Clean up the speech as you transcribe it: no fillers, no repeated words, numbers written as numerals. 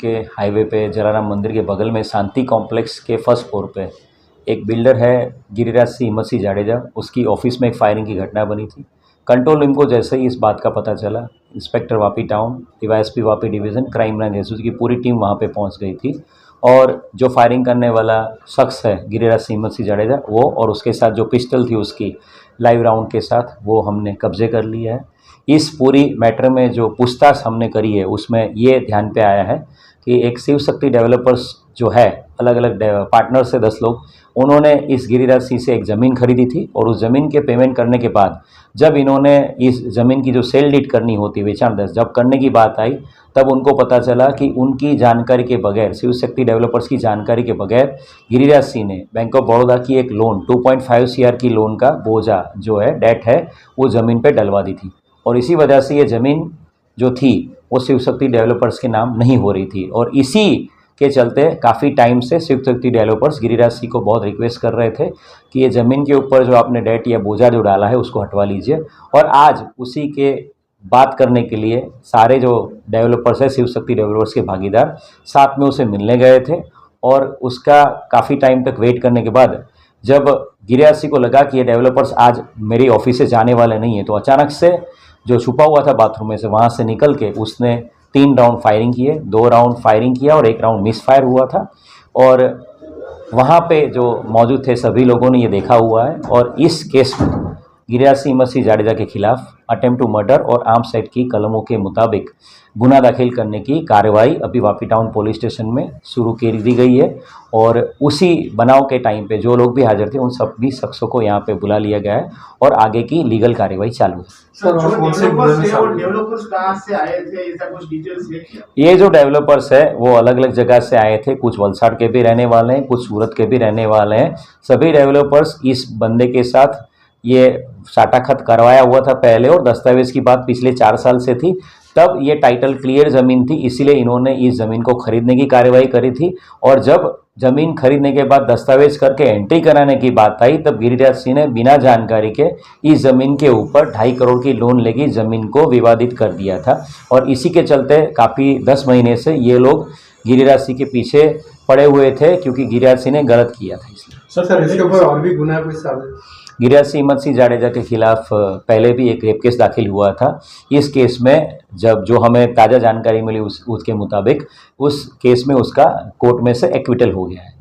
के हाईवे पे जलाराम मंदिर के बगल में शांति कॉम्प्लेक्स के फर्स्ट फ्लोर पे एक बिल्डर है गिरिराज सिंह हिम्मत सिंह जाडेजा, उसकी ऑफिस में एक फायरिंग की घटना बनी थी। कंट्रोल रूम को जैसे ही इस बात का पता चला, inspector Vapi town, DYSP Vapi division, crime branch SOG की पूरी टीम वहाँ पे पहुँच गई थी। और जो फायरिंग करने वाला शख्स है गिरिराज सिंह हिम्मत सिंह जाडेजा, वो और उसके साथ जो पिस्टल थी उसकी लाइव राउंड के साथ, वो हमने कब्जे कर लिया है। इस पूरी मैटर में जो पूछताछ हमने करी है उसमें ये ध्यान पे आया है कि एक शिव शक्ति डेवलपर्स जो है, अलग अलग पार्टनर से 10 लोग, उन्होंने इस गिरिराज सिंह से एक ज़मीन खरीदी थी और उस ज़मीन के पेमेंट करने के बाद जब इन्होंने इस ज़मीन की जो सेल डीड करनी होती, वेचाण दस जब करने की बात आई, तब उनको पता चला कि उनकी जानकारी के बगैर, शिव शक्ति डेवलपर्स की जानकारी के बगैर गिरिराज सिंह ने बैंक ऑफ बड़ौदा की एक लोन 2.5 CR की लोन का बोझा जो है, डेट है, वो ज़मीन पे डलवा दी थी। और इसी वजह से ये ज़मीन जो थी वो शिव शक्ति डेवलपर्स के नाम नहीं हो रही थी। और इसी के चलते काफ़ी टाइम से शिव शक्ति डेवलपर्स गिरिराज सिंह को बहुत रिक्वेस्ट कर रहे थे कि ये ज़मीन के ऊपर जो आपने डेट या बोझा जो डाला है उसको हटवा लीजिए। और आज उसी के बात करने के लिए सारे जो डेवलपर्स है, शिव शक्ति डेवलपर्स के भागीदार, साथ में उसे मिलने गए थे। और उसका काफ़ी टाइम तक वेट करने के बाद जब गिरिराज सिंह को लगा कि ये डेवलपर्स आज मेरी ऑफिस से जाने वाले नहीं है, तो अचानक से जो छुपा हुआ था बाथरूम में से, वहाँ से निकल के उसने 3 राउंड फायरिंग किए, 2 राउंड फायरिंग किया और 1 राउंड मिस फायर हुआ था। और वहाँ पे जो मौजूद थे सभी लोगों ने ये देखा हुआ है। और इस केस में गिरिराज सिंह हिम्मत सिंह जाडेजा के खिलाफ अटेम्प्ट टू मर्डर और आर्म्स एक्ट की कलमों के मुताबिक गुना दाखिल करने की कार्रवाई अभी वापी टाउन पुलिस स्टेशन में शुरू कर दी गई है। और उसी बनाव के टाइम पे जो लोग भी हाजिर थे उन सभी शख्सों को यहाँ पे बुला लिया गया है और आगे की लीगल कार्रवाई चालू है। डेवलपर्स कहाँ से आए थे, ऐसा कुछ डिटेल्स है क्या? ये जो डेवलपर्स है वो अलग अलग जगह से आए थे, कुछ वलसाड़ के भी रहने वाले हैं, कुछ सूरत के भी रहने वाले हैं। सभी डेवलपर्स इस बंदे के साथ ये साटाखत करवाया हुआ था पहले, और दस्तावेज की बात पिछले 4 साल से थी। तब ये टाइटल क्लियर ज़मीन थी, इसीलिए इन्होंने इस ज़मीन को खरीदने की कार्रवाई करी थी। और जब ज़मीन खरीदने के बाद दस्तावेज करके एंट्री कराने की बात आई, तब गिरिराज सिंह ने बिना जानकारी के इस ज़मीन के ऊपर 2.5 करोड़ की लोन लेके ज़मीन को विवादित कर दिया था। और इसी के चलते काफ़ी 10 महीने से ये लोग गिरिराज सिंह के पीछे पड़े हुए थे, क्योंकि गिरिराज सिंह ने गलत किया था। इसलिए सर इसके ऊपर और भी गुना कुछ साबित? गिरिराज सिंह हिम्मत सिंह जाडेजा के खिलाफ पहले भी एक रेप केस दाखिल हुआ था। इस केस में जब जो हमें ताज़ा जानकारी मिली उसके मुताबिक उस केस में उसका कोर्ट में से एक्विटल हो गया है।